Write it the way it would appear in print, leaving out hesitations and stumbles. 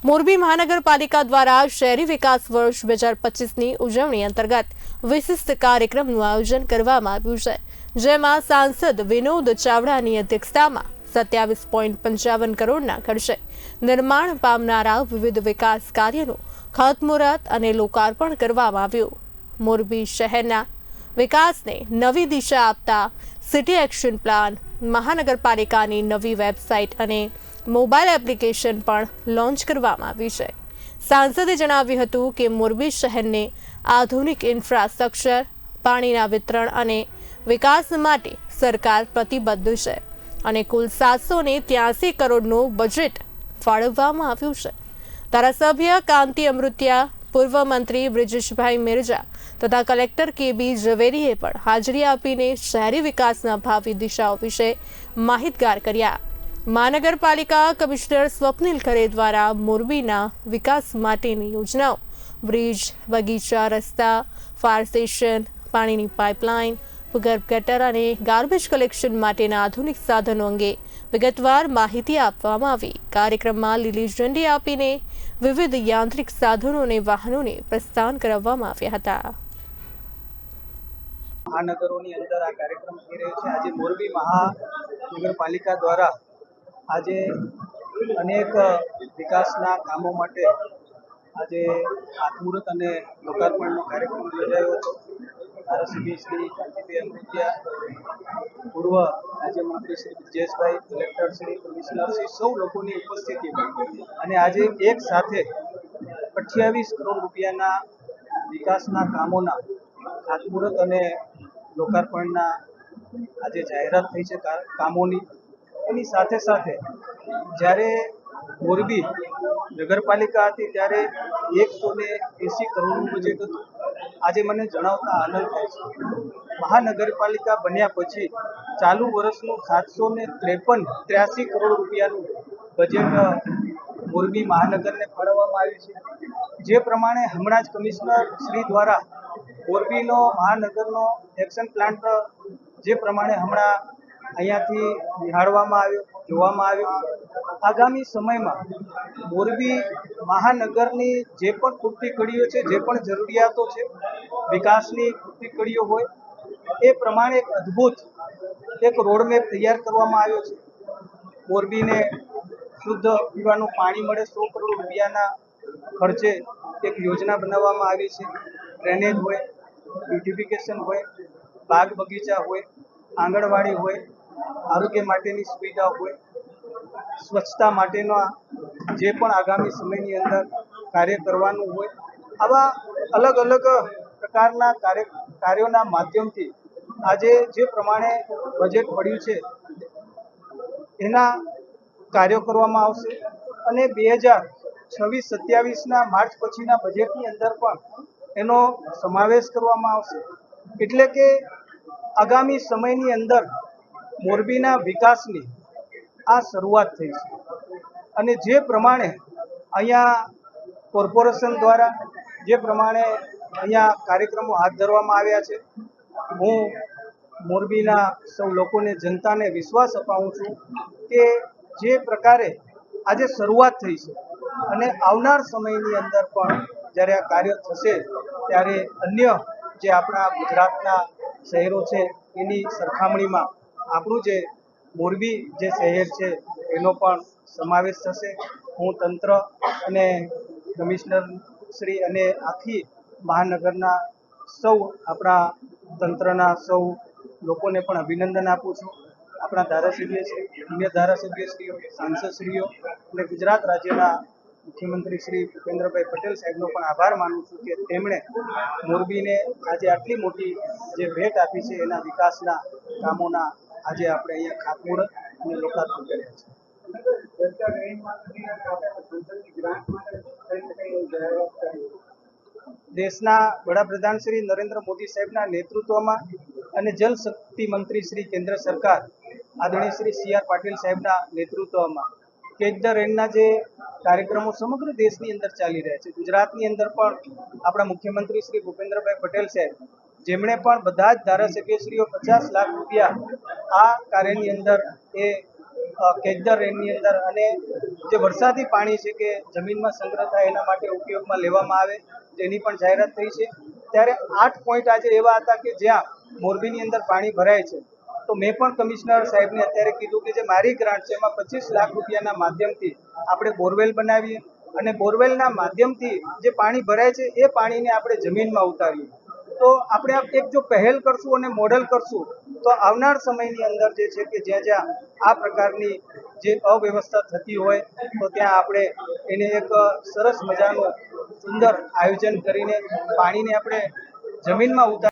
મોરબી મહાનગરપાલિકા દ્વારા શહેરી વિકાસ વર્ષ 2025ની ઉજવણી અંતર્ગત વિશિષ્ટ કાર્યક્રમનું આયોજન કરવામાં આવ્યું છે, જેમાં સાંસદ વિનોદ ચાવડાની અધ્યક્ષતામાં 27.55 કરોડના ખર્ચે નિર્માણ પામનારા વિવિધ વિકાસ કાર્યનું ખાતમુહૂર્ત અને લોકાર્પણ કરવામાં આવ્યું. મોરબી શહેરના વિકાસને નવી દિશા આપતા સિટી એક્શન પ્લાન, મહાનગરપાલિકાની નવી વેબસાઇટ અને મોબાઈલ એપ્લિકેશન પણ લોન્ચ કરવામાં આવી છે. સાંસદે જણાવ્યું હતું કે મોરબી શહેરને આધુનિક ઇન્ફ્રાસ્ટ્રક્ચર, પાણીના વિતરણ અને વિકાસ માટે સરકાર પ્રતિબદ્ધ છે અને કુલ 783 કરોડનું બજેટ ફાળવવામાં આવ્યું છે. ધારાસભ્ય કાંતિ અમૃતિયા, પૂર્વ મંત્રી બ્રિજેશભાઈ મિર્જા તથા કલેક્ટર કેબી ઝવેરીએ પણ હાજરી આપીને શહેરી વિકાસના ભાવિ દિશાઓ વિશે માહિતગાર કર્યા. મહાનગરપાલિકા કમિશનર સ્વપ્નિલ ખરે દ્વારા મોરબીના વિકાસ માટેની યોજનાઓ, બ્રિજ, બગીચા, રસ્તા, ફાયર સ્ટેશન, પાણીની પાઇપલાઇન, ભૂગર્ભ ગટર અને ગાર્બેજ કલેક્શન માટેના આધુનિક સાધનો અંગે વિગતવાર માહિતી આપવામાં આવી. કાર્યક્રમમાં લીલી ઝંડી આપીને વિવિધ યાંત્રિક સાધનો અને વાહનોને પ્રસ્થાન કરાવવામાં આવ્યા હતા. મહાનગરોની અંદર આ કાર્યક્રમ થઈ રહ્યો છે. આજે મોરબી મહાનગરપાલિકા દ્વારા આજે અનેક વિકાસના કામો માટે આજે ખાતમુહૂર્ત અને લોકાર્પણનો કાર્યક્રમ યોજાયો હતો. ધારાસભ્ય શ્રી કાંતિભાઈ અમૃતિયા, પૂર્વ રાજ્યમંત્રી શ્રી બ્રિજેશભાઈ, કલેક્ટર શ્રી, કમિશનર શ્રી, સૌ લોકોની ઉપસ્થિતિમાં અને આજે એક સાથે 28 કરોડ રૂપિયાના વિકાસના કામોના ખાતમુહૂર્ત અને લોકાર્પણના આજે જાહેરાત થઈ છે કામોની. એની સાથે સાથે જ્યારે મોરબી નગરપાલિકા હતી ત્યારે 180 કરોડનું બજેટ હતું. આજે મને જણાવતા આનંદ થાય છે, મહાનગરપાલિકા બન્યા પછી ચાલુ વર્ષનું 783 કરોડ રૂપિયાનું બજેટ મોરબી મહાનગરને ફાળવવામાં આવ્યું છે. જે પ્રમાણે હમણાં જ કમિશનર શ્રી દ્વારા મોરબીનો મહાનગરનો એક્શન પ્લાન જે પ્રમાણે હમણાં અહીંયાથી નિહાળવામાં આવ્યો, જોવામાં આવ્યો, આગામી સમયમાં મોરબી મહાનગરની જે પણ ખૂટતી કડીઓ છે, જે પણ જરૂરિયાતો છે, વિકાસની ખૂટતી કડીઓ હોય એ પ્રમાણે એક અદ્ભુત એક રોડમેપ તૈયાર કરવામાં આવ્યો છે. મોરબીને શુદ્ધ પીવાનું પાણી મળે 100 કરોડ રૂપિયાના ખર્ચે એક યોજના બનાવવામાં આવી છે. ડ્રેનેજ હોય, બ્યુટિફિકેશન હોય, બાગ બગીચા હોય, આંગણવાડી હોય, આરોગ્ય માટેની સુવિધાઓ હોય, સ્વચ્છતા માટેના જે પણ આગામી સમયની અંદર કાર્ય કરવાનું હોય, આવા અલગ અલગ પ્રકારના કાર્યોના માધ્યમથી આજે જે પ્રમાણે બજેટ પડ્યું છે એના કાર્યો કરવામાં આવશે અને 2026-27ના માર્ચ પછીના બજેટની અંદર પણ એનો સમાવેશ કરવામાં આવશે. એટલે કે આગામી સમયની અંદર મોરબીના વિકાસની આ શરૂઆત થઈ છે અને જે પ્રમાણે અહીંયા કોર્પોરેશન દ્વારા જે પ્રમાણે અહીંયા કાર્યક્રમો હાથ ધરવામાં આવ્યા છે, હું મોરબીના સૌ લોકોને, જનતાને વિશ્વાસ અપાવું છું કે જે પ્રકારે આજે શરૂઆત થઈ છે અને આવનાર સમયની અંદર પણ જ્યારે આ કાર્ય થશે ત્યારે અન્ય જે આપણા ગુજરાતના શહેરો છે એની સરખામણીમાં આપણું જે મોરબી જે શહેર છે એનો પણ સમાવેશ થશે. હું તંત્ર અને કમિશનર શ્રી અને આખી મહાનગરના સૌ આપણા તંત્રના સૌ લોકોને પણ અભિનંદન આપું છું. આપણા ધારાસભ્યશ્રી, અન્ય ધારાસભ્યશ્રીઓ, સાંસદશ્રીઓ અને ગુજરાત રાજ્યના મુખ્યમંત્રી શ્રી ભૂપેન્દ્રભાઈ પટેલ સાહેબનો પણ આભાર માનું છું કે તેમણે મોરબીને આજે આટલી મોટી જે ભેટ આપી છે એના વિકાસના કામોના આજે આપણે અહીંયા ખાતમુહૂર્ત અને લોકાર્પણ કર્યા છે. દેશના વડાપ્રધાન શ્રી નરેન્દ્ર મોદી સાહેબના નેતૃત્વમાં અને જલ શક્તિ મંત્રી શ્રી કેન્દ્ર સરકાર આદરણીય શ્રી CR પાટીલ સાહેબના નેતૃત્વમાં કેચ ધ રેનના જે કાર્યક્રમો સમગ્ર દેશની અંદર ચાલી રહ્યા છે, ગુજરાતની અંદર પણ આપણા મુખ્યમંત્રી શ્રી ભૂપેન્દ્રભાઈ પટેલ સાહેબ, જેમણે પણ બધા જ ધારાસભ્યશ્રીઓ 50 લાખ રૂપિયા આ કાર્યની અંદર એ કેચર રેનની અંદર અને જે વરસાદી પાણી છે કે જમીનમાં સંગ્રહ થાય એના માટે ઉપયોગમાં લેવામાં આવે તેની પણ જાહેરાત થઈ છે. ત્યારે 8 પોઈન્ટ આજે એવા હતા કે જ્યાં મોરબીની અંદર પાણી ભરાય છે. તો મેં પણ કમિશનર સાહેબને અત્યારે કીધું કે જે મારી ગ્રાન્ટ છે એમાં 25 લાખ રૂપિયાના માધ્યમથી આપણે બોરવેલ બનાવીએ અને બોરવેલના માધ્યમથી જે પાણી ભરાય છે એ પાણીને આપણે જમીનમાં ઉતારીએ. તો આપણે આ એક જો પહેલ કરશું અને મોડલ કરશું તો આવનાર સમયની અંદર જે છે કે જ્યાં જ્યાં આ પ્રકારની જે અવ્યવસ્થા થતી હોય તો ત્યાં આપણે એને એક સરસ મજાનું સુંદર આયોજન કરીને પાણીને આપણે જમીનમાં ઉતારી